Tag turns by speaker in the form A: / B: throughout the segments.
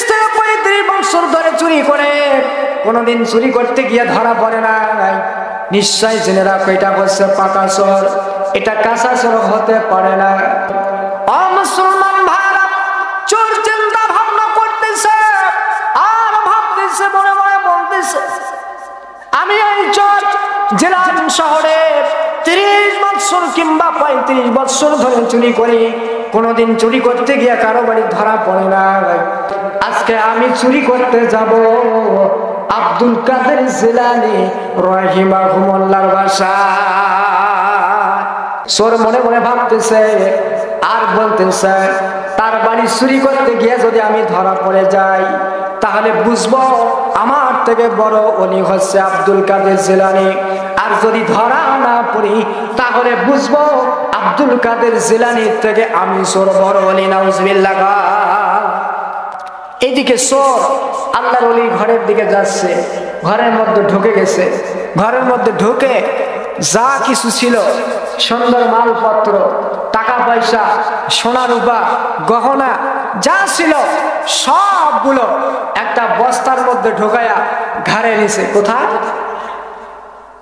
A: থেকে 35 বছর ধরে চুরি করে, কোনোদিন চুরি করতে গিয়ে ধরা পড়ে না। নিশ্চয় জেনে রাখো এটা হচ্ছে পাকা চোর, এটা কাঁচা চোর হতে পারে না। মুসলমান ভাইরা, চোর চিন্তা ভাবনা করতেছে আর ভাবতেছে, মনে মনে বলতেছে, আমি এই চোর জেলার শহরে 30 বছর কিংবা 35 বছর ধরে চুরি করি, কোনোদিন চুরি করতে গিয়ে কারো বাড়ি ধরা পড়ে না। আজকে আমি চুরি করতে যাব আব্দুল কাদের জিলানী রাহিমাহুল্লাহর বাসা। চোর মনে মনে ভাবতেছে আর বলতেছে, তার বাড়ি চুরি করতে গিয়ে যদি আমি ধরা পড়ে যাই, তাহলে বুঝবো আমার থেকে বড় ওলি হচ্ছে আব্দুল কাদের জিলানী। আর যদি ধরা না পড়ি, তাহলে বুঝবো আব্দুল কাদের জিলানীর থেকে আমি চোর বড় ওলি। নাউজুবিল্লাহ। এইদিকে চোর আল্লাহর ওলি ঘরের দিকে যাচ্ছে, ঘরের মধ্যে ঢুকে গেছে। ঘরের মধ্যে ঢুকে যা কিছু ছিল, সুন্দর মালপত্র, টাকা পয়সা, সোনা রূপা, গহনা যা ছিল সবগুলো একটা বস্তার মধ্যে ঢোকায়া ঘাড়ে নিছে। কোথায়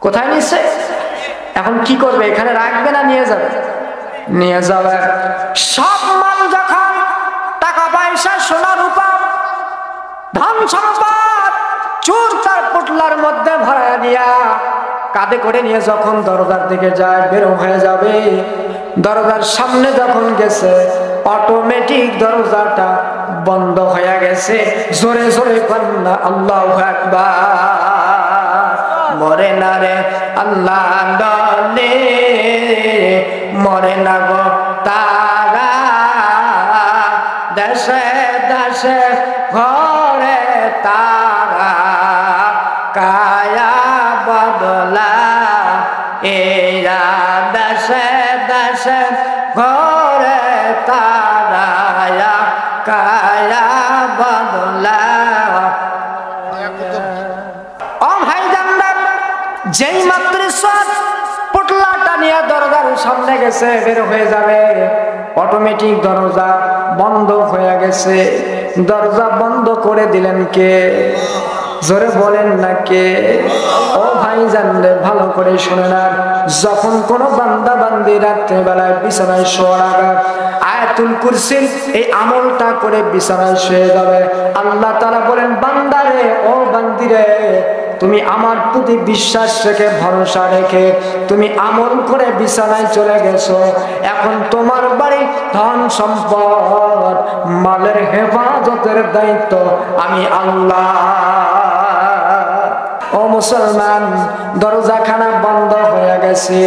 A: কোথায় নিছে? এখন কি করবে? এখানে রাখবে না নিয়ে যাবে? নিয়ে যাবে। সব মাল যখন, টাকা পয়সা, সোনা রূপা, ধন সম্পদ চোর তার পুটলার মধ্যে ভরায়া দিয়া কাঁধে করে নিয়ে যখন দরজার দিকে যায়, বের হয়ে যাবে, দরজার সামনে যখন গেছে, অটোমেটিক দরজাটা বন্ধ হয়ে গেছে। জোরে জোরে কন্যা আল্লাহু আকবার। মরে না রে আল্লাহ ডলে, মরে না গো তারা, দেশে দেশে ঘরে তারা, কায়া বদলা এরা, দেশে দেশে ঘরে তারা, কায়া বদলা। ও ভাই জানলা, যেই মাত্র সব পুটলাটা নিয়ে দরজার সামনে গেছে, বের হয়ে যাবে, অটোমেটিক দরজা বন্ধ হয়ে গেছে। দরজা বন্ধ করে দিলেন কে? জোরে বলেন না কে? ও ভাই জানলে ভালো করে শুনে না, যখন কোন বান্দা বান্দি রাত্রে বেলায় বিছানায় শোয়ার আগে আয়াতুল কুরসির এই আমলটা করে বিছানায় শুয়ে যাবে, আল্লাহ তাআলা বলেন, বান্দারে, ও বান্দিরে, তুমি আমার প্রতি বিশ্বাস রেখে, ভরসা রেখে তুমি আমল করে বিছানায় চলে গেছো। এখন তোমার বাড়ি ধন সম্পদ, মালের হেফাজতের দায়িত্ব আমি আল্লাহ। ও মুসলমান, দরজাখানা বন্ধ হয়ে গেছে।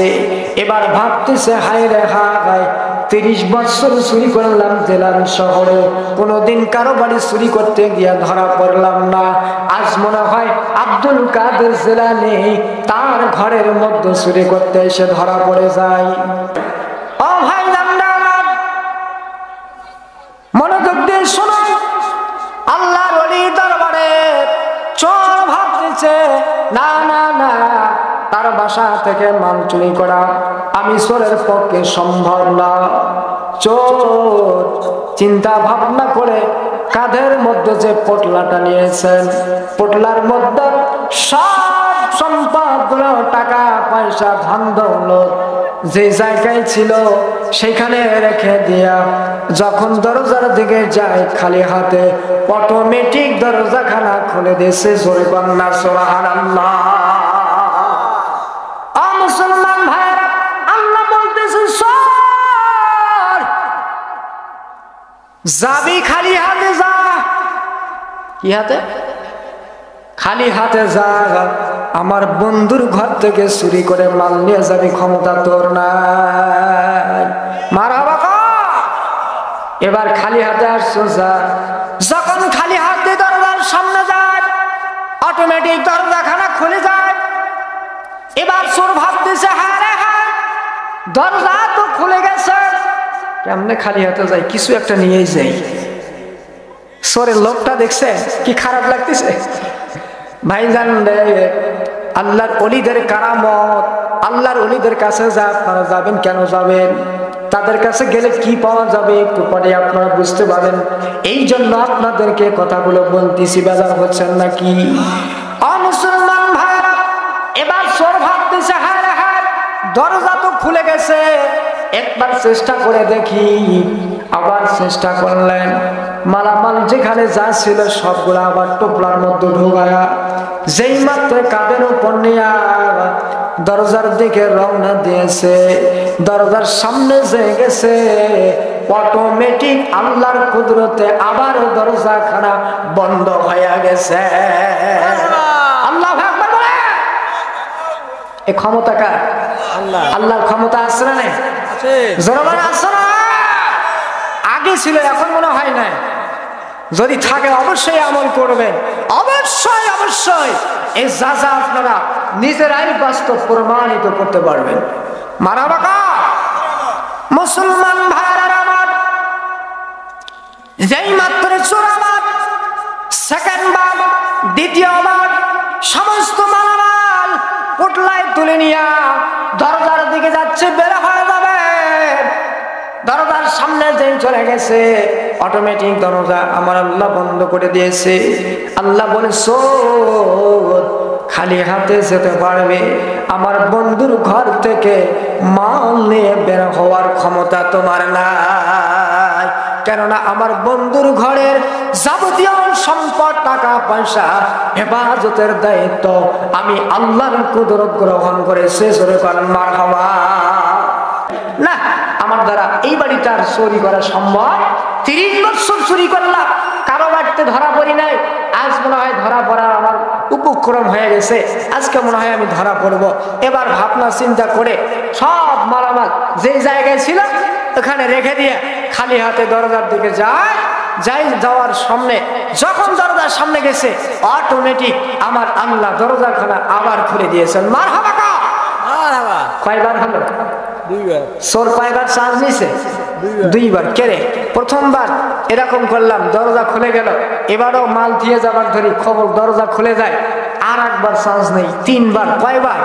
A: এবার ভাবতেছে, হায় রে হায়, 30 বছর চুরি করলাম জেলার শহরে, কোনোদিন কারো বাড়ি চুরি করতে গিয়ে ধরা পড়লাম না। আজ মনে হয় আব্দুল কাদের জিলানী তার ঘরের মধ্যে চুরি করতে এসে ধরা পড়ে যায়। ও ভাই জানলাম, মনোযোগ দিয়ে শুনুন, আল্লাহর ওলি দরবারে চোর ভাবতেছে, না না না, তার বাসা থেকে মাল চুরি করা আমি চোরের পক্ষে সম্ভব না। চোর চিন্তা ভাবনা করে কাঁধের মধ্যে যে পোটলাটা নিয়েছেন, পোটলার মধ্যে সব সম্পদ গুলো, টাকা পয়সা, ধন দৌলত যে জায়গায় ছিল সেখানে রেখে দিয়া যখন দরজার দিকে যায় খালি হাতে, অটোমেটিক দরজাখানা খুলে দিয়েছে। জোরে কন্যা সুবহানাল্লাহ। মুসলমান ভাইরা, আল্লাহ বলতেছে, সর, যাবি খালি হাতে যা। কি হাতে? খালি হাতে যা। আমার বন্ধুর ঘর থেকে চুরি করে মাল নিয়ে যাবি, ক্ষমতা তোর নাই। মারহাবা কর। এবার খালি হাতে আসছো যা। যখন খালি হাতে দরজার সামনে যায়, অটোমেটিক দরজাখানা খুলে যায়। এবার চোর ভাবতেছে, হ্যাঁ রে হ্যাঁ, দরজা তো খুলে গেছে, কেমনে খালি হাতে যাই, কিছু একটা নিয়েই যাই। চোরের লোকটা দেখছে কি খারাপ লাগতেছে। ভাইজান রে, আল্লাহর ওলিদের কারামত, আল্লাহর ওলিদের কাছে যা আপনারা যাবেন। কেন যাবেন? তাদের কাছে গেলে কি পাওয়া যাবে একটু পরে আপনারা বুঝতে পারেন। এই জন্য আপনাদেরকে কথাগুলো বলতেছি, বেজার হচ্ছেন নাকি? মুসলমান ভাইরা, এবার চোর ভাবতেছে হায় হায় দরজা তো খুলে গেছে, একবার চেষ্টা করে দেখি। আবার চেষ্টা করলেন, মালামাল যেখানে যা ছিল সবগুলো আবার টোপলার মধ্যে ঢোকায়া যেই মাত্র কাঁধের উপর নিয়ে দরজার দিকে রওনা দিয়েছে, দরজার সামনে যে গেছে অটোমেটিক আল্লাহর কুদরতে আবার দরজাখানা বন্ধ হয়ে গেছে। আল্লাহু আকবার বলে। এই ক্ষমতা কার? আল্লাহ। আল্লাহর ক্ষমতা আছে না নাই? আছে। জোরে বলে আছে না? আগে ছিল, এখন মনে হয় না। যদি থাকে অবশ্যই আমল করবেন, অবশ্যই অবশ্যই এই যা যা আপনারা নিজেরাই বাস্তব প্রমাণিত করতে পারবেন। মারাবাকা মুসলমান ভাইরা আমার, যেই মাত্র চোরাবাদ সেকেন্ড বার দ্বিতীয়বার সমস্ত মালামাল পোটলায় তুলে নিয়ে দরজার দিকে যাচ্ছে, বের হয়ে যাবে। দরজার সামনে যেই চলে গেছে অটোমেটিক দরজা আমার আল্লাহ বন্ধ করে দিয়েছে। আল্লাহ বলে চোর খালি হাতে যেতে পারবে, আমার বন্ধুর ঘর থেকে মাল নিয়ে বের হওয়ার ক্ষমতা তোমার নাই। কেননা আমার বন্ধুর ঘরের যাবতীয় সম্পদ টাকা পয়সা হেফাজতের দায়িত্ব আমি আল্লাহর কুদরত গ্রহণ করেছি। জোরে বলেন মারহাবা। না, আমার দ্বারা এই বাড়িটার চুরি করা সম্ভব। 30 বছর চুরি করলাম, কারো বাড়িতে ধরা পড়ি নাই। আজ মনে হয় ধরা পড়ার আমার উপক্রম হয়ে গেছে, আজকে মনে হয় আমি ধরা পড়বো। এবার ভাবনা চিন্তা করে সব মালামাল যে জায়গায় ছিল ওখানে রেখে দিয়ে খালি হাতে দরজার দিকে যাওয়ার সামনে যখন দরজার সামনে গেছে অটোমেটিক আমার আল্লাহ দরজাখানা আবার খুলে দিয়েছেন। মারহাবা। কয়বার হলো? দুইবার। চোর কয়বার চান্স নিছে? দুইবার। কেরে প্রথমবার এরকম করলাম, দরজা খুলে গেল, এবারও মাল দিয়ে যাবার ধরি খবর দরজা খুলে যায়, আর একবার চান্স নেই, 3 বার। কয়বার?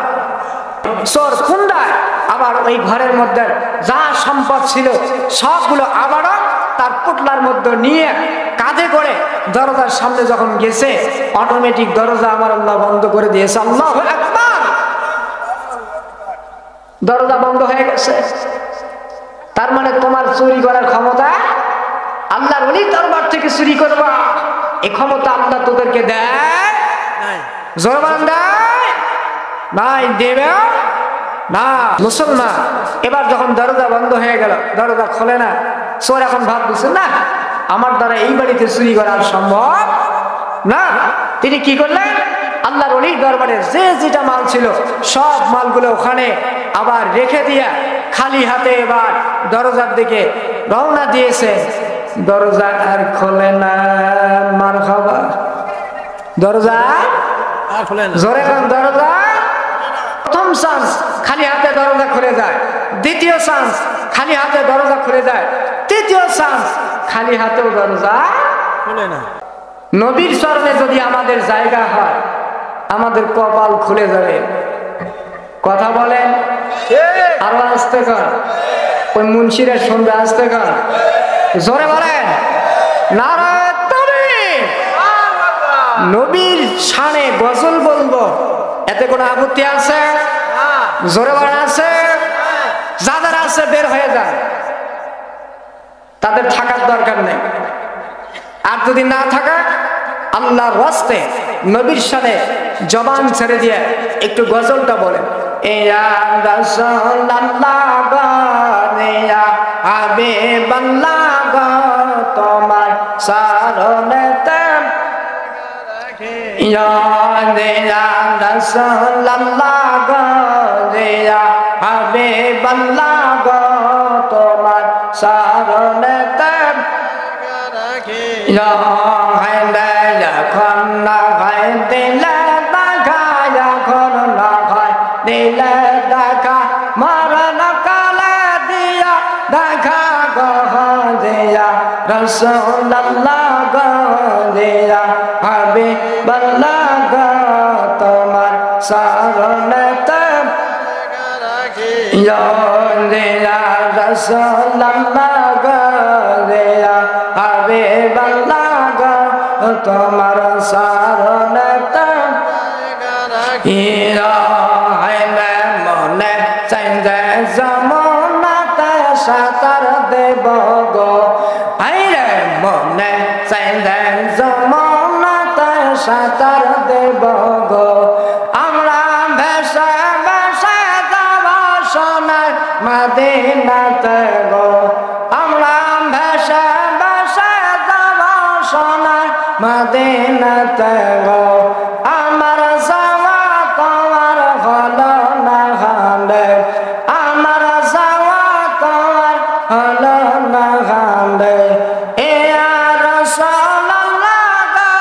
A: চোর কুন্ডায় আবার ওই ঘরের মধ্যে যা সম্পদ ছিল সবগুলো আবারও তার পুটলার মধ্যে নিয়ে কাঁধে করে দরজার সামনে যখন গেছে অটোমেটিক দরজা আমার আল্লাহ বন্ধ করে দিয়েছে। আল্লাহু আকবার। দরজা বন্ধ হয়ে গেছে। তার মানে তোমার চুরি করার ক্ষমতা আল্লাহর ওলি দরবার থেকে চুরি করবা, এই ক্ষমতা আল্লাহ তোদেরকে দেয় নাই। জোরবান দেয় নাই, দেবে না। মুসলমান এবার যখন দরজা বন্ধ হয়ে গেল, দরজা খোলে না, চোর এখন ভাবতেছে না আমার দ্বারা এই বাড়িতে চুরি করা সম্ভব না। তিনি কি করলেন? আল্লাহর ওলির দরবারে যে যেটা মাল ছিল সব মালগুলো ওখানে আবার রেখে দিয়া খালি হাতে এবার দরজার দিকে রওনা দিয়েছে। দরজা আর খোলে না। মারহাবা। দরজা আর খোলে না। জোরে কোন দরজা? প্রথম চান্স খালি হাতে দরজা খুলে যায়, দ্বিতীয় চান্স খালি হাতে দরজা খুলে যায়, তৃতীয় চান্স খালি হাতেও দরজা খুলে না। নবীর চরণে যদি আমাদের জায়গা হয় আমাদের কপাল খুলে যাবে। কথা বলেন, আরো আসতে কর, ওই মুন্সিরা শুনবে, আসতে কর, জোরে বলেন নারায়ে তাকবীর। নবীর শানে গজল বলবো, এতে কোনো আপত্তি আছে? জোরে বলেন আছে। যাদের আছে বের হয়ে যায়, তাদের থাকার দরকার নেই। আর যদি না থাকা আল্লাহর রাস্তে নবীর শানে জবান ছেড়ে দিয়ে একটু গজলটা বলেন। ইয়া রাসূলুল্লাহ গো, ইয়া হাবিবাল্লাহ গো, তোমার শরণেতে ইয়া রাসূলুল্লাহ গো, ইয়া হাবিবাল্লাহ গো, তোমার শরণেতে ইয়া হায়দা যখন না হয় দিলে দেখা, যখন না হয় দিলে দেখা, মরণ কালে দিয়া দেখা গো, দিয়া রাসূলুল্লাহ গো, দিয়া হাবিবাল্লাহ গো, তোমার শরণেতে ইয়া দিয়া রাসূলুল্লাহ গো রে হাবিবাল্লাহ গো তোমার শরণেতে মনে চাইলে যমুনাতে সাঁতার দেব গো আইরে মনে চাইলে যমুনাতে সাঁতার দেব গো আমরা ভেসে ভেসে যাব সোনার মদিনাতে গো আমরা ভেসে ভেসে যাব সোনার মদিনাতে গো আমার যাওয়া তোমার হলো না হান্ডে আমার যাওয়া তোমার হলো না হান্ডে এ রাসূলুল্লাহ গো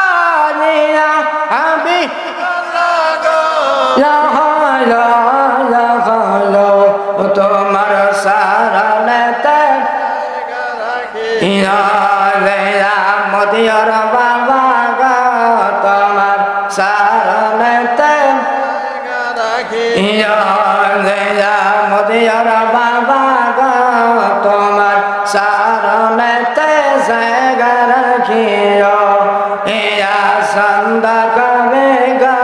A: ইয়া হাবিবাল্লাহ গো ইয়া হলো তোমার শরণেতে ইয়া রেয়া মদিয়ার বাবা গো তোমার শরণেতে ইয়া রেয়া মদিয়ার বাবা গো তোমার শরণেতে জায়গা রাখিও ইয়া সন্ধ্যা কবে গো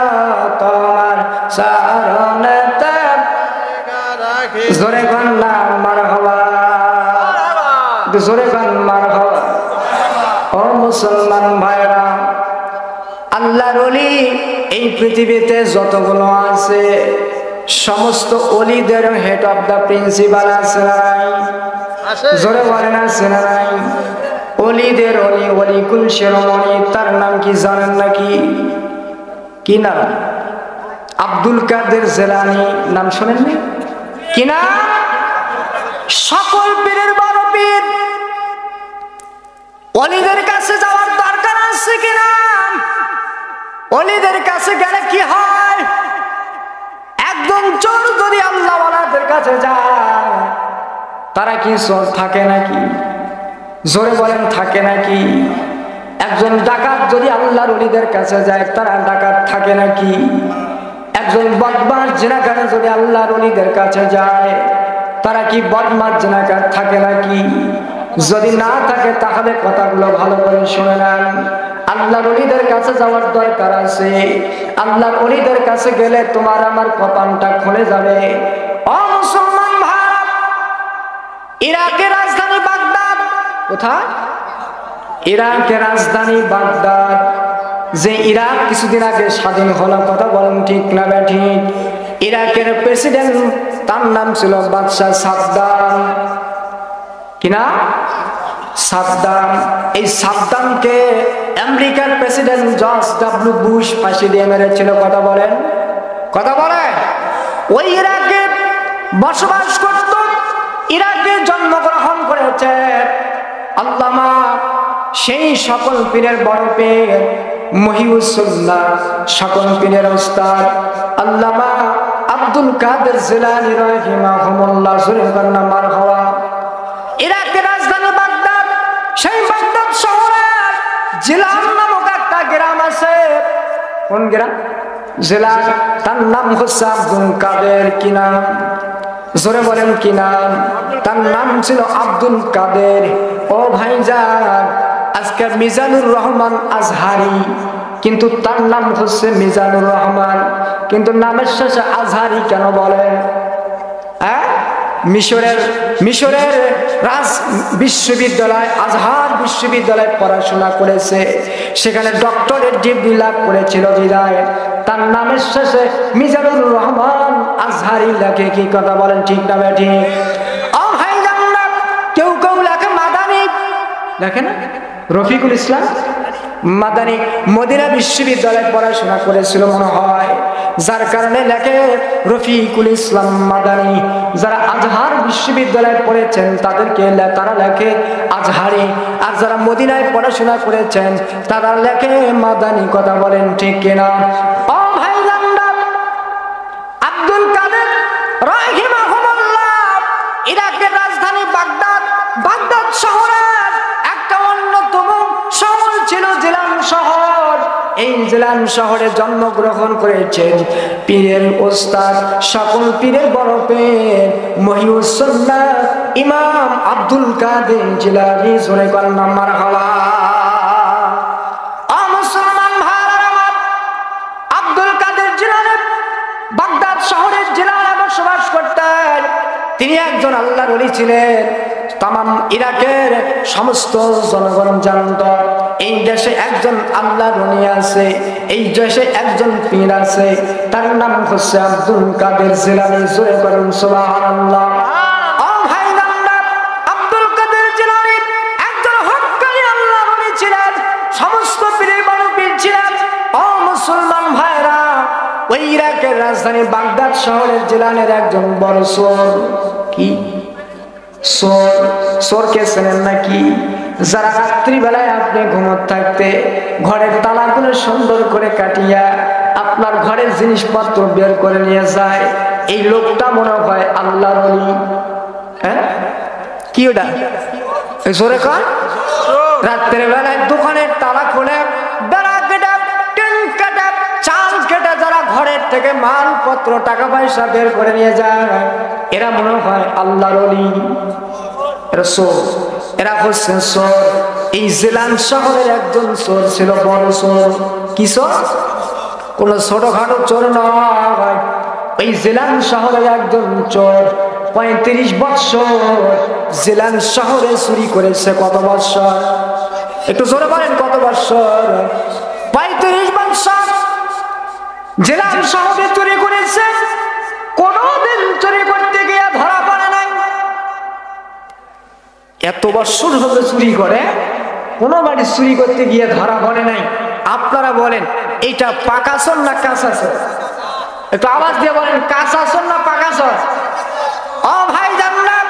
A: তোমার শরণেতে জোরে গন্না মারহাবা জোরে গান মারহাবা ও মুসলমান ভাইরা আল্লাহর ওলি এই পৃথিবীতে যতগুলো আছে সমস্ত ওলিদের হেড অফ দা প্রিন্সিপাল আছে না নাই জোরে বলেন আছে না নাই ওলিদের ওলি ওলিকুল শিরোমণি তার নাম কি জানেন নাকি কি নাম আব্দুল কাদের জিলানী নাম শুনেননি কি নাম সকল পীরের বড় পীর ওলিদের কাছে যাওয়ার দরকার আছে কিনা ওলিদের কাছে গেলে কি হয় একদম চোর যদি আল্লাহওয়ালাদের কাছে যায় তারা কি চোর থাকে নাকি জোরে বলেন থাকে নাকি একজন ডাকাত যদি আল্লাহর ওলিদের কাছে যায় তারা ডাকাত থাকে নাকি একজন বদমাশ জিনাকার যদি আল্লাহর ওলিদের কাছে যায় তারা কি বদমাশ জিনাকার থাকে নাকি যদি না থাকে তাহলে কথাগুলো ভালো করে শুনে নেন আল্লাহর ওলিদের কাছে যাওয়ার দরকার আছে আল্লাহর ওলিদের কাছে গেলে তোমার আমার কপালটা খুলে যাবে ও মুসলমান ভাই ইরাকের রাজধানী বাগদাদ কোথায় ইরাকের রাজধানী বাগদাদ যে ইরাক কিছুদিন আগে স্বাধীন হলো কথা বলেন ঠিক না ঠিক ইরাকের প্রেসিডেন্ট তার নাম ছিল বাদশাহ সাদ্দাম কিনা সাদ্দাম এই সাদ্দামকে আমেরিকার প্রেসিডেন্ট জর্জ ডব্লিউ বুশ ফাঁসি দিয়ে মেরেছিল কথা বলেন ওই ইরাকে বসবাস করত ইরাকে জন্মগ্রহণ করেছে আল্লামা সেই সকল পীরের বড় পীর মহিউসুল্লাহ সকল পীরের ওস্তাদ আল্লামা আব্দুল কাদের জিলানী রাহিমাহুল্লাহ সুবহান মারহাবা ইরাকের রাজধানী বাগদাদ সেই বাগদাদ শহরে জিলান নামক একটা গ্রাম আছে কোন গ্রাম জিলান তার নাম হচ্ছে আব্দুল কাদের কি নাম জোরে বলেন কি নাম তার নাম ছিল আব্দুল কাদের ও ভাইজান আজকে মিজানুর রহমান আজহারি কিন্তু তার নাম হচ্ছে মিজানুর রহমান কিন্তু নামের শেষে আজহারি কেন বলেন হ্যাঁ মিশরের রাজ বিশ্ববিদ্যালয় আজহার বিশ্ববিদ্যালয়ে পড়াশোনা করেছে সেখানে ডক্টরেট ডিগ্রি লাভ করেছিল বিদায় তার নামের শেষে মিজানুর রহমান আজহারি লেখে কি কথা বলেন ঠিক না ঠিক কেউ কেউ লেখে মাদানি লেখে না রফিকুল ইসলাম মাদানি মদিনা বিশ্ববিদ্যালয়ে পড়াশোনা করেছিল মনে হয় যার কারণে লেখে রফিকুল ইসলাম মাদানি যারা আজহার বিশ্ববিদ্যালয়ে পড়েছেন তাদেরকে তারা লেখে আজহারি আর যারা মদিনায় পড়াশোনা করেছেন তারা লেখে মাদানি কথা বলেন ঠিক কিনা ও ভাই আব্দুল কাদের রাহিমাহুল্লাহ ইরাকের রাজধানী বাগদাদ শহরের একটা অন্যতম শহর ছিল জিলান শহর এই জিলান শহরে জন্মগ্রহণ করেছেন পীরের ওস্তাদ, সকল পীরের বড় পীর মহিউস সুন্নাহ ইমাম আব্দুল কাদের জিলানী। জোরে কন্না মারহাবা। মুসলমান ভাইরা আমার, আব্দুল কাদের জিলানী বাগদাদ শহরের জেলায় বসবাস করতেন। তিনি একজন আল্লাহর ওলি ছিলেন। তামাম ইরাকের সমস্ত জনগণ জানত এই দেশে একজন আল্লাহর ওলি আছে, এই দেশে একজন পীর আছে, তার নাম হচ্ছে আব্দুল কাদের জিলানী। জোরে বলুন সুবহানাল্লাহ। আব্দুল কাদের জিলানী একজন হক্কানি আল্লাহর ওলি ছিলেন, সমস্ত পীরের বড় পীর ছিলেন। ও মুসলমান ভাইরা, ওই ইরাকের রাজধানী বাগদাদ শহরের জিলানের একজন বড় চোর। কি চোর? চোরকে চেনেন নাকি? যারা রাত্রিবেলায় আপনি ঘুমোতে থাকতে ঘরের তালাগুলো সুন্দর করে কাটিয়া আপনার ঘরের জিনিসপত্র বের করে নিয়ে যায়, এই লোকটা মনে হয় আল্লাহর ওলি। হ্যাঁ, কি ওটা? চোরে কয় রাত্রের বেলায় দোকানের তালা খুলে বেড়া কেটে টিন কেটে চাল কেটে যারা ঘরের থেকে মালপত্র টাকা পয়সা বের করে নিয়ে যায়, এরা মনে হয় আল্লাহর ওলি। এরা চোর, এরা হচ্ছে চোর। এই জিলান শহরের একজন চোর ছিল, বড় চোর। কি চোর? কোন ছোটখাটো চোর নয়। এই জিলান শহরের একজন চোর 35 বৎসর জিলান শহরে চুরি করেছে। কত বৎসর? একটু জোরে বলেন, কত বৎসর? 35 বৎসর জিলান শহরে চুরি করেছে। কোনদিন চুরি করতে গিয়ে ধরা পড়ে নাই। এত বৎসর হলো চুরি করে, কোন বাড়ি চুরি করতে গিয়ে ধরা পড়ে নাই। আপনারা বলেন এটা পাকা চোর না কাঁচা চোর? একটু আওয়াজ দিয়ে বলেন, কাঁচা চোর না পাকা চোর? ও ভাই জান্নাত,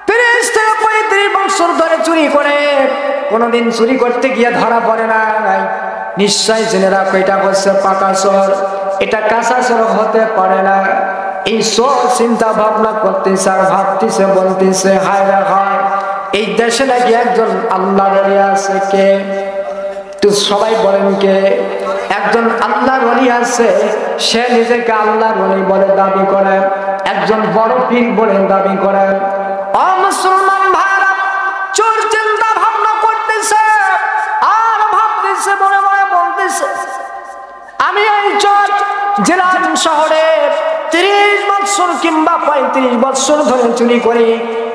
A: 30 থেকে 35 বছর ধরে চুরি করে কোনদিন চুরি করতে গিয়ে ধরা পড়ে নাই। নিশ্চয় জেনে রাখো এটা হচ্ছে পাকা চোর, এটা কাঁচা চোর হতে পারে না। এই চোর চিন্তা ভাবনা করতেছে আর ভাবতেছে, বলতেছে হায় রে হায়, এই দেশে নাকি একজন আল্লাহর ওলি আছে। কে? তো সবাই বলেন কে? একজন আল্লাহর ওলি আছে, সে নিজেকে আল্লাহর ওলি বলে দাবি করে, একজন বড় পীর বলে দাবি করে। ও মুসলমান ভাইরা, চোর চিন্তা ভাবনা করতেছে আর ভাবতেছে, মনে মনে বলতেছে আমি এই চোর জিলান শহরে 30 বছর কিংবা 35 বছর ধরে চুরি করি,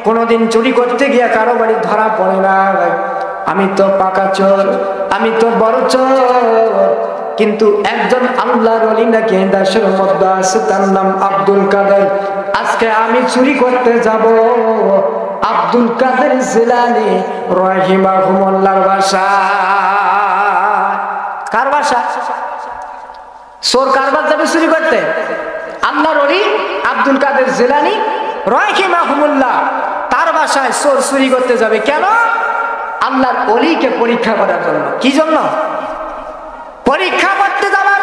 A: কোনদিন চুরি করতে গিয়ে কারো বাড়ি ধরা পড়ে না। আমি তো পাকা চোর, আমি তো বড় চোর। কিন্তু একজন আল্লাহর ওলি নাকি দেশের মধ্যে আছে, তার নাম আব্দুল কাদের। আজকে আমি চুরি করতে যাব আব্দুল কাদের জিলানী রাহিমাহুল্লাহর বাসা। কার বাসা? চোর কারবার যাবে চুরি করতে? আল্লাহর ওলি আব্দুল কাদের জিলানী রাহিমাহুল্লাহ, তার বাসায় চোর চুরি করতে যাবে। কেন? আল্লাহর ওলিকে পরীক্ষা করার জন্য। কি জন্য? পরীক্ষা করতে যাবার।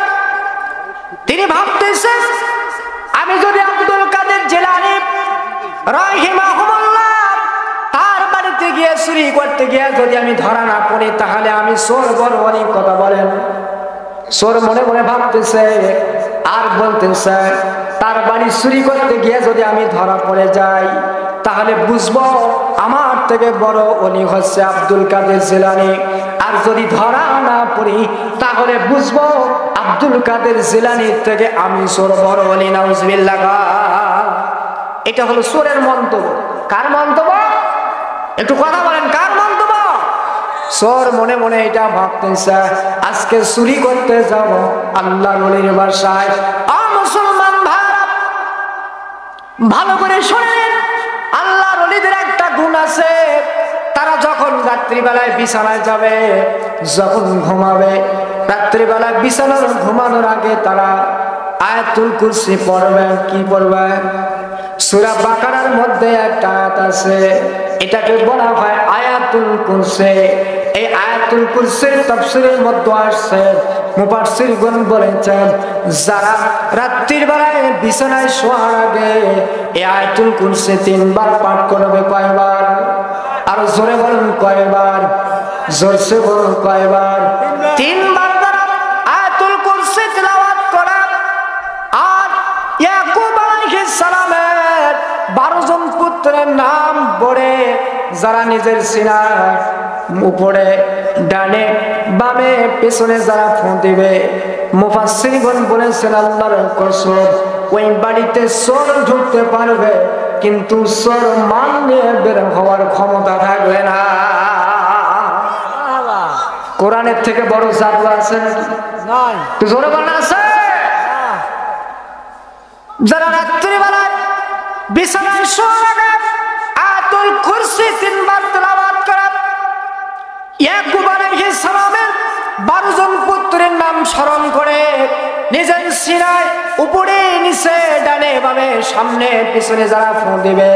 A: তিনি ভাবতেছেন আমি যদি আব্দুল কাদের জিলানী রাহিমাহুল্লাহ তার বাড়িতে গিয়ে চুরি করতে গিয়ে যদি আমি ধরা না পড়ি, তাহলে আমি চোর বড় অনেক কথা বলেন। চোর মনে মনে ভাবতেছে আর বলতেছে তার বাড়ি চুরি করতে গিয়ে যদি আমি ধরা পড়ে যাই, তাহলে বুঝবো আমার থেকে বড় ওলি হচ্ছে আব্দুল কাদের জিলানী। আর যদি ধরা না পড়ি, তাহলে বুঝবো আব্দুল কাদের জিলানীর থেকে আমি চোর বড় ওলি। নাউজুবিল্লাহ। এটা হলো চোরের মন্তব্য। কার মন্তব্য? একটু কথা বলেন, কার মন্তব্য? চোর মনে মনে এটা ভাবতেছে আজকে চুরি করতে যাব আল্লাহর ওলির বাসায়। মুসলমান ভাইরা, ভালো করে শুনেন, আল্লাহর ওলিদের একটা গুণ আছে। তারা যখন রাত্রিবেলায় বিছানায় যাবে, যখন ঘুমাবে, রাত্রিবেলায় বিছানার ঘুমানোর আগে তারা আয়াতুল কুরসি পড়বে। কি পড়বে? সূরা বাকারার মধ্যে একটা আয়াত আছে, এটাকে বলা হয় আয়াতুল কুরসি। এই আয়াতুল কুরসির তাফসীরের মধ্যে আসছে, মুফাসসিরগণ বলেছেন যারা রাত্রির বেলায় বিছানায় শোয়ার আগে এই আয়াতুল কুরসি 3 বার পাঠ করবে। কয়বার? আর জোরে বলুন কয়বার? জোরসে বলুন কয়বার? 3 বার। যারা যারা নিজের সিনার উপরে ডানে বামে পেছনে যারা ফু দিবে, মুফাসসিরগণ বলেছেন আল্লাহর কসম ওই বাড়িতে চোর ঢুকতে পারবে কিন্তু চোর মাল নিয়ে বের হওয়ার ক্ষমতা থাকবে না। কোরআনের থেকে বড় জাদু আছে নাকি? জোরে বলেন আছে? যারা রাত্রিবেলায় বিছানায় শোয়ার আগে আয়াতুল কুরসি 3 বার তেলাওয়াত করে, ইয়াকুব আলাইহিস সালামের 12 জন পুত্রের নাম স্মরণ করে নিজের সিনায় উপরে নিচে ডানে বামে সামনে পিছনে যারা ফু দিবে,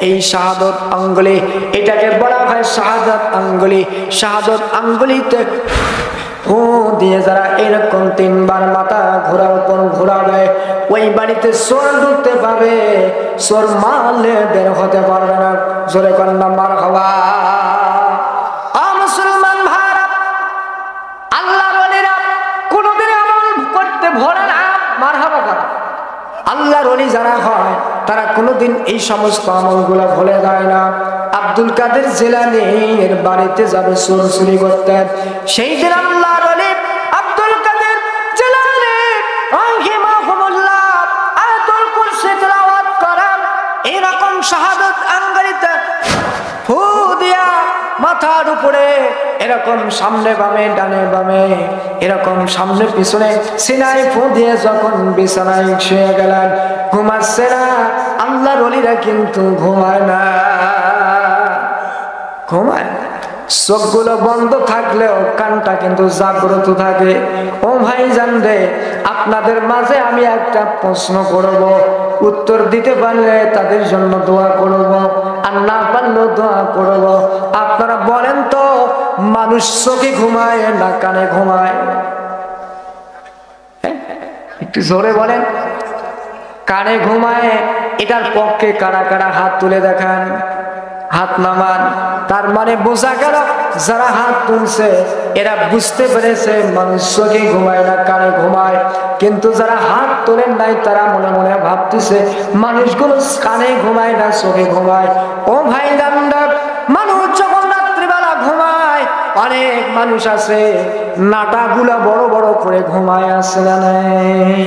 A: এই শাহাদত আঙ্গুলি, এটাকে বলা হয় শাহাদত আঙ্গুলি। শাহাদত আঙ্গুলিতে ফু দিয়ে যারা এরকম 3 বার মাথা ঘোরার উপর ঘোরাবে, ওই বাড়িতে চোর ঢুকতে পাবে, চোর মারলে বের হতে পারবে না। জোরে কন্যা মারহাবা। মুসলমান ভাইরা, আল্লাহর ওলিরা কোনদিন আমল করতে ভোলে না। মারহাবা কর। আল্লাহর ওলি যারা হয় তারা কোনদিন এই সমস্ত আমলগুলো ভুলে যায় না। আব্দুল কাদের জিলানীর বাড়িতে যাবে চোর চুরি করতে, সেই দিন আল্লাহর ওলি আব্দুল কাদের জিলানী রাহিমাহুল্লাহ আয়াতুল কুরসি তেলাওয়াত করেন, এরকম শাহাদাত আঙ্গুলিতে ফু দিয়া মাথার উপরে এরকম সামনে বামে ডানে বামে এরকম সামনে পিছনে সিনায় ফু দিয়ে যখন বিছানায় শুয়ে গেলেন, ঘুমাচ্ছে না। আল্লাহর ওলিরা কিন্তু ঘুমায় না, ঘুমায়। চোখগুলো বন্ধ থাকলেও কানটা কিন্তু জাগ্রত থাকে। ও ভাই জান রে, আপনাদের মাঝে আমি একটা প্রশ্ন করব, উত্তর দিতে পারলে তাদের জন্য দোয়া করব, আর না পারলেও দোয়া করব। আপনারা বলেন তো, মানুষ চোখে ঘুমায় না কানে ঘুমায়? একটু জোরে বলেন। কানে ঘুমায়, এটার পক্ষে কারা কারা হাত তুলে দেখান, হাত নামান। তার মানে বোঝা গেল যারা হাত তুলছে এরা বুঝতে পেরেছে মানুষ চোখে ঘুমায় না কানে ঘুমায়। কিন্তু যারা হাত তোলেন নাই তারা মনে মনে ভাবতেছে মানুষগুলো কানে ঘুমায় না চোখে ঘুমায়। ও ভাই দান্দা, মানুষ যখন রাত্রিবেলা ঘুমায়, অনেক মানুষ আছে নাটাগুলা বড় বড় করে ঘুমায়, আছে না নাই?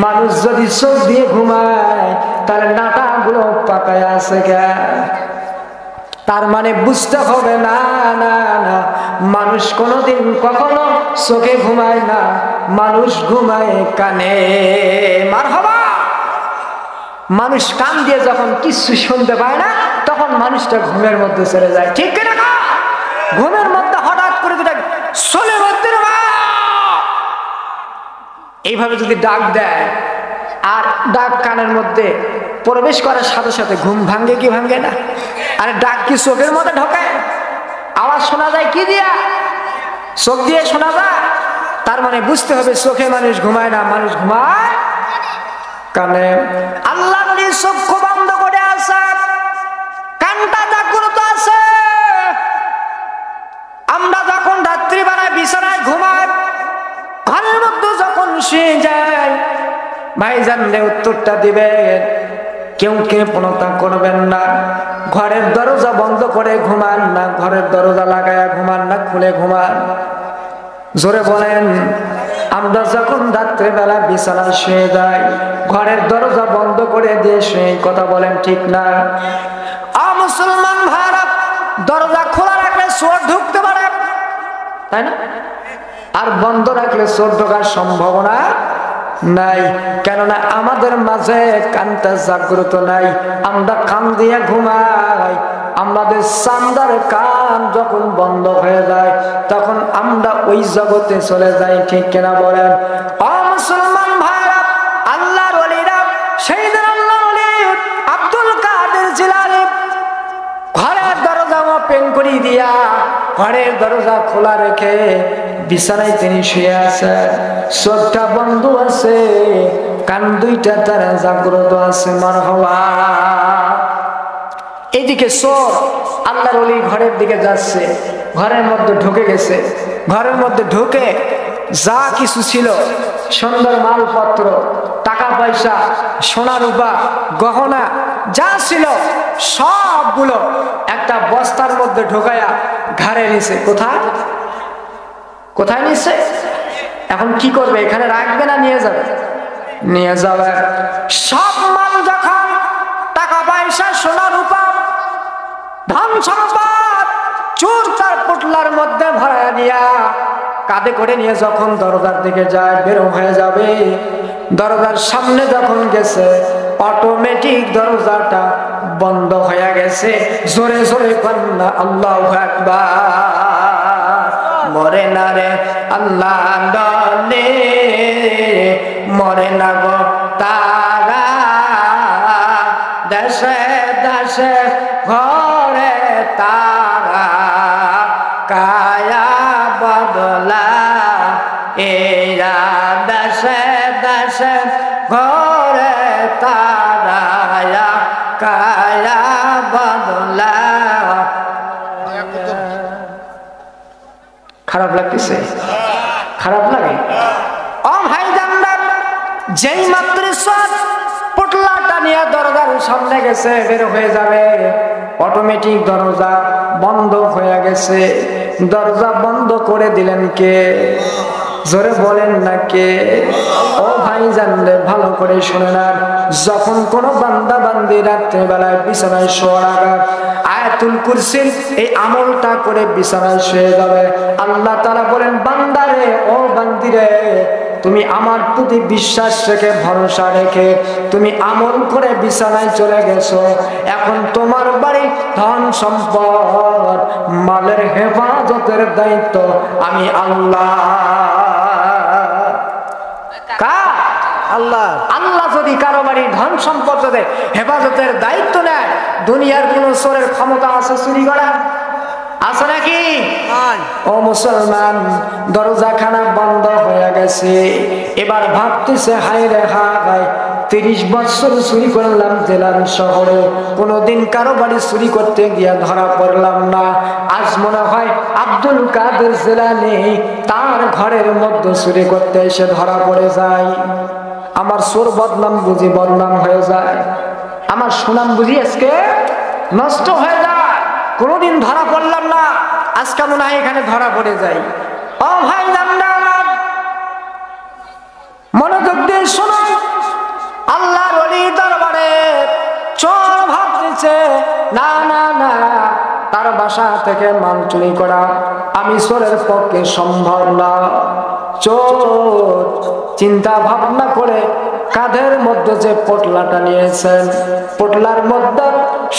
A: মানুষ যদি চোখ দিয়ে ঘুমায় তাহলে নাটাগুলো পাকায় আছে কে? তার মানে বুঝতে হবে না না না, মানুষ কোনোদিন কখনো চোখে ঘুমায় না, মানুষ ঘুমায় কানে। মারহাবা। মানুষ কান দিয়ে যখন কিছু শুনতে পায় না তখন মানুষটা ঘুমের মধ্যে চলে যায়, ঠিক কিনা? ঘুমের মধ্যে হঠাৎ করে চলে মধ্যে এইভাবে যদি ডাক দেয় আর ডাক কানের মধ্যে প্রবেশ করার সাথে সাথে ঘুম ভাঙ্গে কি ভাঙ্গে না? আরে ডাক কি চোখের মধ্যে ঢোকায়? আওয়াজ শোনা যায় কি দিয়া? চোখ দিয়ে শোনা যায়। তার মানে বুঝতে হবে চোখে মানুষ ঘুমায় না, মানুষ ঘুমায় কানে। আল্লাহ নবী চক্ষু বন্ধ করে আছে, কানটা জাগ্রত আছে। আমরা যখন রাত্রিবেলায় বিছানায় ঘুমাই, ঘরের মধ্যে যখন শুয়ে যায়, ভাইজান রে উত্তরটা দিবেন, কেউ কৃপণতা করবেন না। ঘরের দরজা বন্ধ করে ঘুমান না, ঘরের দরজা লাগায়া ঘুমান না, খুলে ঘুমান। জোরে বলেন। আমরা যখন রাত্রেবেলা বিছানায় শুয়ে যাই, ঘরের দরজা বন্ধ করে দিয়ে শুয়ে, কথা বলেন ঠিক না? মুসলমান ভাইরা, দরজা খোলা রাখলে চোর ঢুকতে পারে, তাই না? আর বন্ধ রাখলে চোর ঢোকার সম্ভাবনা নাই। কেননা আমাদের মাঝে কানটা জাগ্রত নাই, আমরা কান দিয়ে ঘুমাই। আমাদের চান্দার কান যখন বন্ধ হয়ে যায় তখন আমরা ওই জগতে চলে যাই, ঠিক কিনা বলেন? মুসলমান ভাইরা, আল্লাহর ওলিরা, সেই দিন আল্লাহর ওলি আব্দুল কাদের জিলানী ঘরের দরজা ওপেন করে দিয়া, ঘরের দরজা খোলা রেখে বিছানায় তিনি শুয়ে আছে, চোখটা বন্ধ আছে, কান দুইটা তারা জাগ্রত আছে। মারহাবা। এইদিকে চোর আল্লাহর ওলি ঘরের দিকে যাচ্ছে, ঘরের মধ্যে ঢুকে গেছে। ঘরের মধ্যে ঢুকে যা কিছু ছিল, সুন্দর মালপত্র, টাকা টাকা পয়সা সোনা রূপা গহনা যা ছিল সবগুলো একটা বস্তার মধ্যে ঢোকায়া ঘাড়ে নিছে। কোথায় কোথায় নিছে? এখন কি করবে? এখানে রাখবে না নিয়ে যাবে? নিয়ে যাবে। সব মাল যখন টাকা পয়সা সোনা রূপা ধন সম্পদ চোর তার পুটলার মধ্যে ভরায় দিয়া কাঁধে করে নিয়ে যখন দরজার দিকে যায়, বের হয়ে যাবে, দরজার সামনে যখন গেছে অটোমেটিক দরজাটা বন্ধ হয়ে গেছে। জোরে জোরে কন্যা আল্লাহু আকবার। মরে না রে আল্লাহ ডলে, মরে না গো তারা, দেশে দেশে ঘরে তারা, কায়া বদলা এরা, দেশে দেশে ঘরে তারা, কায়া বদলা। খারাপ লাগতেছে? খারাপ লাগে? ও ভাই জানবেন, যেই মাত্র পুটলাটা নিয়ে দরজার সামনে গেছে, বের হয়ে যাবে, অটোমেটিক দরজা বন্ধ হয়ে গেছে। দরজা বন্ধ করে দিলেন কে? জোরে বলেন না কে? ও ভাই জানলে ভালো করে শুনে না, যখন কোন বান্দা বান্দি রাত্রে বেলায় বিছানায় শোয়ার আগে আয়াতুল কুরসির এই আমলটা করে বিছানায় শুয়ে যাবে, আল্লাহ তাআলা বলেন, বান্দারে ও বান্দিরে, তুমি আমার প্রতি বিশ্বাস রেখে ভরসা রেখে তুমি আমল করে বিছানায় চলে গেছো, এখন তোমার বাড়ি ধন সম্পদ মালের হেফাজতের দায়িত্ব আমি আল্লাহ। আল্লাহ আল্লাহ যদি কারো বাড়ির ধন সম্পদ হেফাজতের দায়িত্ব নেয়, দুনিয়ার কোন চোরের ক্ষমতা আছে চুরি করা? আছে নাকি? ও মুসলমান, দরজাখানা বন্ধ হয়ে গেছে। এবার ভাবতেছে, হায় রে হায়, 30 বছর চুরি করলাম জেলার শহরে, কোনোদিন কারো বাড়ি চুরি করতে গিয়া ধরা পড়লাম না। আজ মনে হয় আব্দুল কাদের জিলানী তার ঘরের মধ্যে চুরি করতে এসে ধরা পড়ে যায়। আমার চোর বদনাম বুঝি বদনাম হয়ে যায়, আমার সুনাম বুঝি আজকে নষ্ট হয়ে যায়। কোনোদিন ধরা পড়লাম না, আজকে মনে হয় এখানে ধরা পড়ে যাই। ও ভাই জানলাম, মনোযোগ দিয়ে শুনুন, আল্লাহর ওলি দরবারে চোর ভাবতেছে, না না না, তার বাসা থেকে মাল চুরি করা আমি চোরের পক্ষে সম্ভব না। চোর চিন্তা ভাবনা করে কাঁধের মধ্যে যে পোটলাটা নিয়েছেন, পোটলার মধ্যে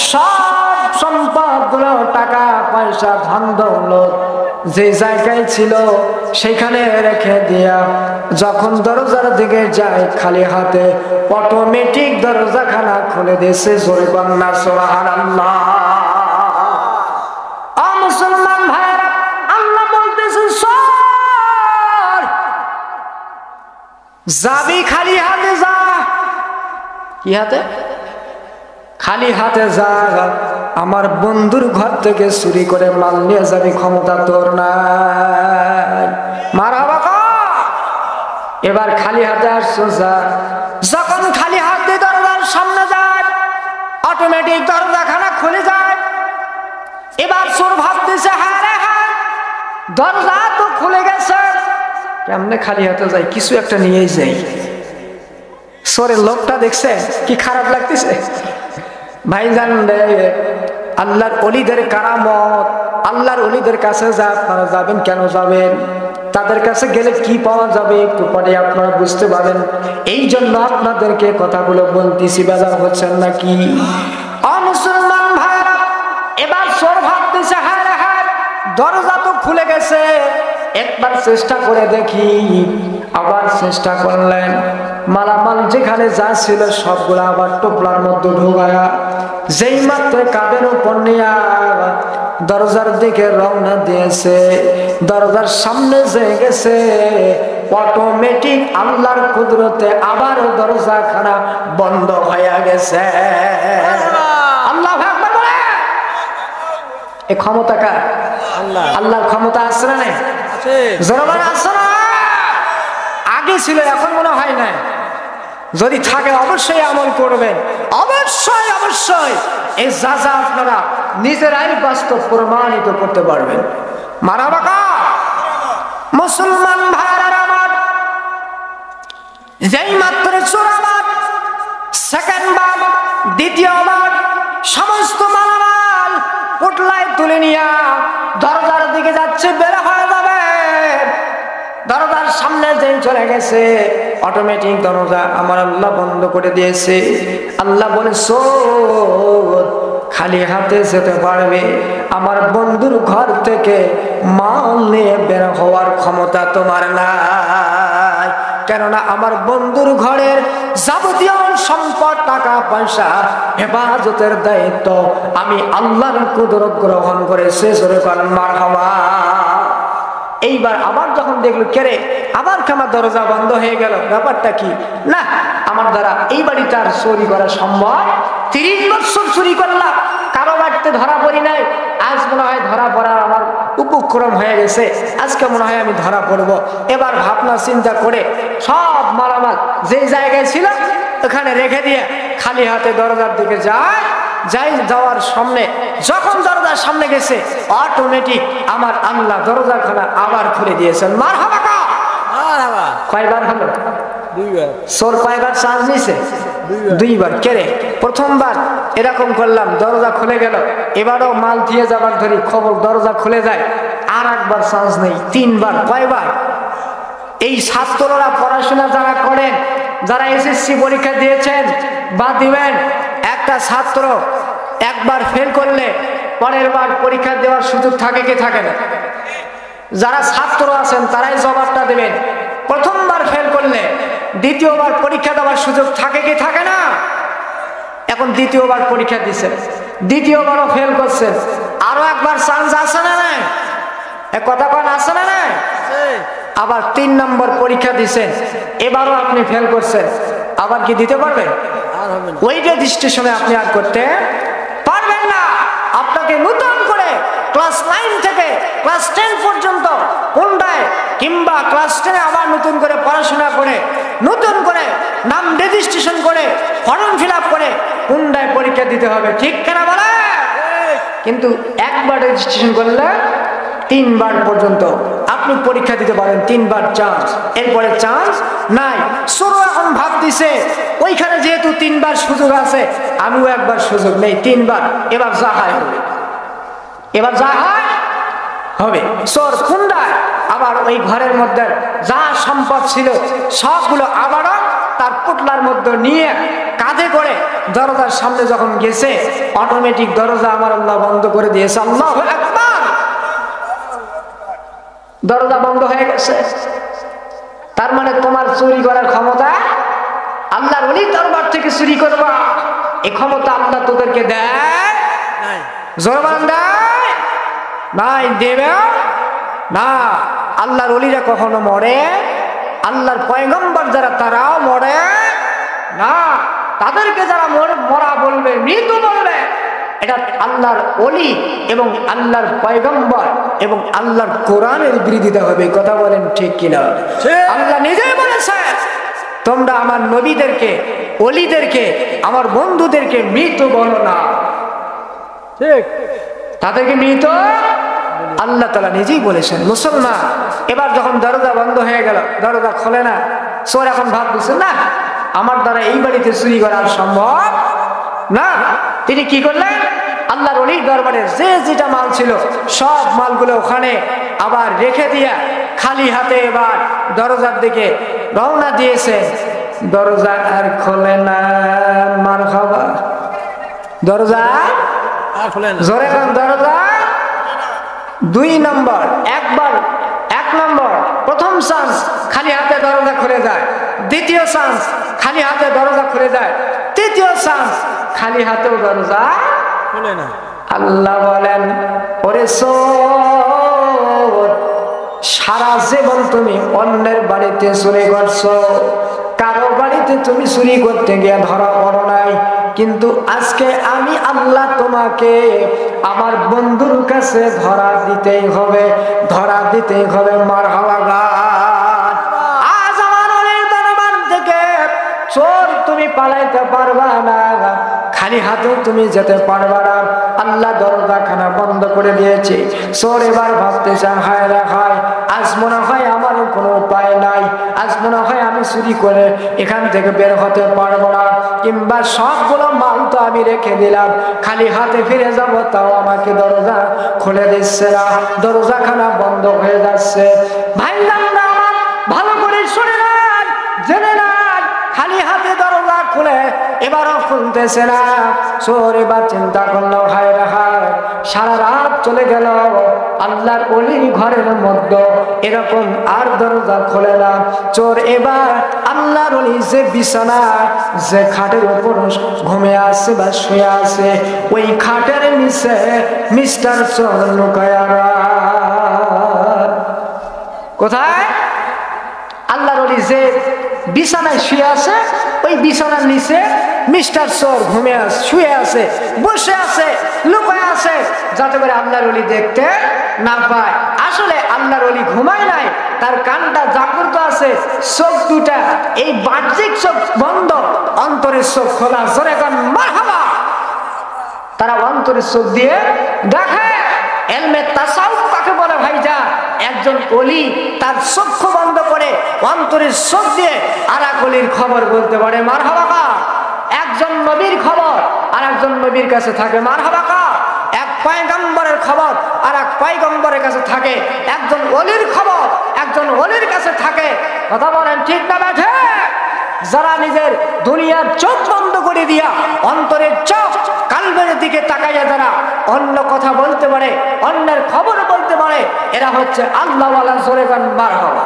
A: সব সম্পদ গুলো, টাকা পয়সা ধন দৌলত যে জায়গায় ছিল সেখানে রেখে দিয়া যখন দরজার দিকে যায় খালি হাতে, অটোমেটিক দরজাখানা খুলে দিয়েছে। জোরে কন্যা সুবহানাল্লাহ। মুসলমান ভাইরা, আল্লাহ বলতেছে, যাবি খালি হাতে যা। কি হাতে? খালি হাতে যা, আমার বন্ধুর ঘর থেকে চুরি করে মাল নিয়ে যাবি, ক্ষমতা তোর নাই। মারহাবা কর। এবার খালি হাতে আসছো যা। যখন খালি হাত দিয়ে দরজার সামনে যায়, অটোমেটিক দরজাখানা খুলে যায়। এবার চোর ভাবতেছে, হ্যাঁ রে হ্যাঁ, দরজা তো খুলে গেছে, কেমনে খালি হাতে যাই, কিছু একটা নিয়েই যাই। চোরের লোকটা দেখছে কি খারাপ লাগতেছে? ভাইজান রে, আল্লাহর ওলিদের কারামত, আল্লাহর ওলিদের কাছে যা আপনারা যাবেন, কেন যাবেন? তাদের কাছে গেলে কি পাওয়া যাবে একটু পরে আপনারা বুঝতে পারবেন। এই জন্য আপনাদেরকে কথাগুলো বলতেছি, বেজার হচ্ছেন নাকি? মুসলমান ভাইরা, এবার চোর ভাবতেছে, হ্যাঁ রে হ্যাঁ, দরজা তো খুলে গেছে, একবার চেষ্টা করে দেখি। আবার চেষ্টা করলেন, মালামাল যেখানে যা ছিল সবগুলো আবার টোপলার মধ্যে ঢোকায়া যেই মাত্র কাঁধের উপর নিয়ে দরজার দিকে রওনা দিয়েছে, দরজার সামনে যে গেছে, অটোমেটিক আল্লাহর কুদরতে আবার দরজাখানা বন্ধ হয়ে গেছে। আল্লাহু আকবার বলে। এই ক্ষমতা কার? আল্লাহ। আল্লাহর ক্ষমতা আছে না নাই? আছে। জোরে আছে না? আগে ছিল, এখন মনে হয় না। যদি থাকে অবশ্যই আমল করবেন, অবশ্যই অবশ্যই এই যা যা আপনারা নিজেরাই বাস্তব প্রমাণিত করতে পারবেন। মারাবাকা মুসলমান ভাইরা আমার, যেই মাত্র চোরাবাদ সেকেন্ড বার দ্বিতীয়বার সমস্ত মালামাল পোটলায় তুলে নিয়ে দরজার দিকে যাচ্ছে, বের হয়ে যাবে, দরজার সামনে যে চলে গেছে অটোমেটিক দরজা আমার আল্লাহ বন্ধ করে দিয়েছে। আল্লাহ বলে খালি হাতে যেতে পারবে, আমার বন্ধুর ঘর থেকে মাল নিয়ে বের হওয়ার ক্ষমতা তোমার নাই। কেননা আমার বন্ধুর ঘরের যাবতীয় সম্পদ টাকা পয়সা হেফাজতের দায়িত্ব আমি আল্লাহর কুদরত গ্রহণ করেছি। মারহাবা। এইবার আবার যখন দেখলো কেরে আবার আমার দরজা বন্ধ হয়ে গেল, ব্যাপারটা কি? না, আমার দ্বারা এই বাড়িতে আর চুরি করা সম্ভব। 30 বছর চুরি করলাম, কারো বাড়িতে ধরা পড়ি নাই, আজ মনে হয় ধরা পড়ার আমার উপক্রম হয়ে গেছে, আজকে মনে হয় আমি ধরা পড়বো। এবার ভাবনা চিন্তা করে সব মালামাল যে জায়গায় ছিল ওখানে রেখে দিয়ে খালি হাতে দরজার দিকে যাওয়ার সামনে যখন দরজার সামনে গেছে অটোমেটিক আমার আল্লাহ দরজাখানা আবার খুলে দিয়েছেন। মারহাবা। কয়বার হলো? 2 বার। চোর কয়বার চান্স নিছে? 2 বার। কেরে প্রথমবার এরকম করলাম, দরজা খুলে গেল, এবারও মাল দিয়ে যাবার ধরি খবর দরজা খুলে যায়, আর একবার চান্স নেই, 3 বার। কয়বার? এই ছাত্ররা পড়াশোনা যারা করেন, যারা এসএসসি পরীক্ষা দিয়েছেন বা দিবেন, একটা ছাত্র একবার ফেল করলে পরের বার পরীক্ষা দেওয়ার সুযোগ থাকে কি থাকে না? যারা ছাত্র আছেন তারাই জবাবটা দেবেন। প্রথমবার ফেল করলে দ্বিতীয়বার পরীক্ষা দেওয়ার সুযোগ থাকে কি থাকে না? এখন দ্বিতীয়বার পরীক্ষা দিচ্ছেন, দ্বিতীয়বারও ফেল করছেন, আরো একবার চান্স আছে না নাই? কথা কোন আছে না নাই? আবার 3 নম্বর পরীক্ষা দিচ্ছেন, এবারও আপনি ফেল করছেন, আবার কি দিতে পারবেন? ওই রেজিস্ট্রেশনে আপনি আর করতে পারবেন না। আপনাকে নতুন করে ক্লাস 9 থেকে ক্লাস 10 পর্যন্ত কোনটায় কিংবা ক্লাস 10 আবার নতুন করে পড়াশোনা করে নতুন করে নাম রেজিস্ট্রেশন করে ফর্ম ফিল আপ করে কোনটায় পরীক্ষা দিতে হবে, ঠিক কেনা বলে? কিন্তু একবার রেজিস্ট্রেশন করলে 3 বার পর্যন্ত আপনি পরীক্ষা দিতে পারেন, 3 বার চান্স, এরপরে চান্স নাই। শুরু এখন ভাব দিছে ওইখানে যেহেতু 3 বার সুযোগ আছে, আমিও একবার সুযোগ নেই, 3 বার, এবার যা হয় হবে, এবার যা হয় হবে। চোর কুন্ডায় আবার ওই ঘরের মধ্যে যা সম্পদ ছিল সবগুলো আবারও তার পুটলার মধ্যে নিয়ে কাঁধে করে দরজার সামনে যখন গেছে অটোমেটিক দরজা আমার আল্লাহ বন্ধ করে দিয়েছে। আল্লাহু আকবার। দরজা বন্ধ হয়ে গেছে, তার মানে তোমার চুরি করার ক্ষমতা আল্লাহর ওলি দরবার থেকে চুরি করবা এই ক্ষমতা আল্লাহ তোদেরকে দেয় নাই। জোরবান দেয় নাই, দেবে না। আল্লাহর ওলিরা কখনো মরে, আল্লাহর পয়গম্বর যারা তারাও মরে না। তাদেরকে যারা মরা বলবে, মৃত্যু বলবে, এটা আল্লাহর ওলি এবং আল্লাহর পয়গম্বর এবং আল্লাহর কোরআনের বিরোধিতা হবে। কথা বলেন ঠিক কিনা? আল্লাহ নিজেই বলেছে তোমরা আমার নবীদেরকে, ওলিদেরকে, আমার বন্ধুদেরকে মৃত বলো না। ঠিক, তাদেরকে মৃত আল্লাহ তাআলা নিজেই বলেছেন। মুসলমান এবার যখন দরজা বন্ধ হয়ে গেল, দরজা খোলে না, চোর এখন ভাব দিচ্ছে না আমার দ্বারা এই বাড়িতে চুরি করা সম্ভব না। তিনি কি করলেন? আল্লাহর ওলির দরবারে যে যেটা মাল ছিল সব মালগুলো ওখানে আবার রেখে দিয়া খালি হাতে এবার দরজার দিকে রওনা দিয়েছে। দরজা আর খোলে না। মারহাবা। দরজা আর খোলে না। জোরে কোন দরজা? 2 নম্বর, একবার 1 নম্বর প্রথম চান্স খালি হাতে দরজা খুলে যায়, দ্বিতীয় চান্স খালি হাতে দরজা খুলে যায়, তৃতীয় চান্স খালি হাতেও দরজা খুলে না। আল্লাহ বলেন ওরে চোর, সারা জীবন তুমি অন্যের বাড়িতে চুরি করছো, কারো বাড়িতে তুমি চুরি করতে গিয়ে ধরা পড়ো নাই, কিন্তু আজকে আমি আল্লাহ তোমাকে আমার বন্ধুর কাছে ধরা দিতেই হবে, ধরা দিতেই হবে। মারহাবা। আজ আমার ওলির দরবার থেকে চোর পালাইতে পারবা না, খালি হাতে তুমি যেতে পারবা না। আল্লাহ দরজাখানা বন্ধ করে দিয়েছে। চোর এবার ভাবতেছে, হায় রে হায়, আজ মনে হয় আমার কোনো উপায় নাই, আজ মনে হয় আমি চুরি করে এখান থেকে বের হতে পারবো না, কিংবা সবগুলো মাল তো আমি রেখে দিলাম, খালি হাতে ফিরে যাব, তাও আমাকে দরজা খুলে দিচ্ছে না, দরজাখানা বন্ধ হয়ে যাচ্ছে। ভাইজানরা আমার ভালো করে শুনে নেন, জেনে নেন, খালি হাতে দরজা খুলে এবারও খুলতেছে না। চোর এবার চিন্তা করলো, হায় রে হায়, সারা রাত চলে গেল, আল্লাহর ওলির ঘরের মধ্যে এরকম আর দরজা খোলে না। চোর এবার আল্লাহর ওলি যে বিছানা, যে খাটের উপর ঘুমে আছে বা শুয়ে আছে, ওই খাটের নিচে মিস্টার চোর লুকায়া। কোথায়? আল্লাহর ওলি যে বিছানায় শুয়ে আছে, ওই বিছানার নিচে মিস্টার চোর ঘুমে আছে, শুয়ে আছে, বসে আছে, লুকায় আছে, যাতে করে আল্লাহর ওলি দেখতে না পায়। আসলে আল্লাহর ওলি ঘুমায় নাই, তার কানটা জাগ্রত আছে, চোখ দুটা এই বাহ্যিক চোখ বন্ধ, অন্তরের চোখ খোলা। জোরে কান মারহাবা। তারা অন্তরের চোখ দিয়ে দেখে। এলমে তাসাউফ কাকে বলে ভাইজা? একজন ওলি তার চক্ষু বন্ধ করে অন্তরের চোখ দিয়ে আর এক ওলির খবর বলতে পারে। মারহাবা কা? একজন নবীর খবর আর একজন নবীর কাছে থাকে। মারহাবা কা? এক পয়গম্বরের খবর আর এক পয়গম্বরের কাছে থাকে। একজন ওলির খবর একজন ওলির কাছে থাকে। কথা বলেন ঠিক না বেঠে? যারা নিজের দুনিয়ার চোখ বন্ধ করে দিয়া অন্তরের চোখ কালবের দিকে তাকাইয়া যারা অন্য কথা বলতে পারে, অন্যের খবর বলতে পারে, এরা হচ্ছে আল্লাহওয়ালা। জোরে গান মারহাবা।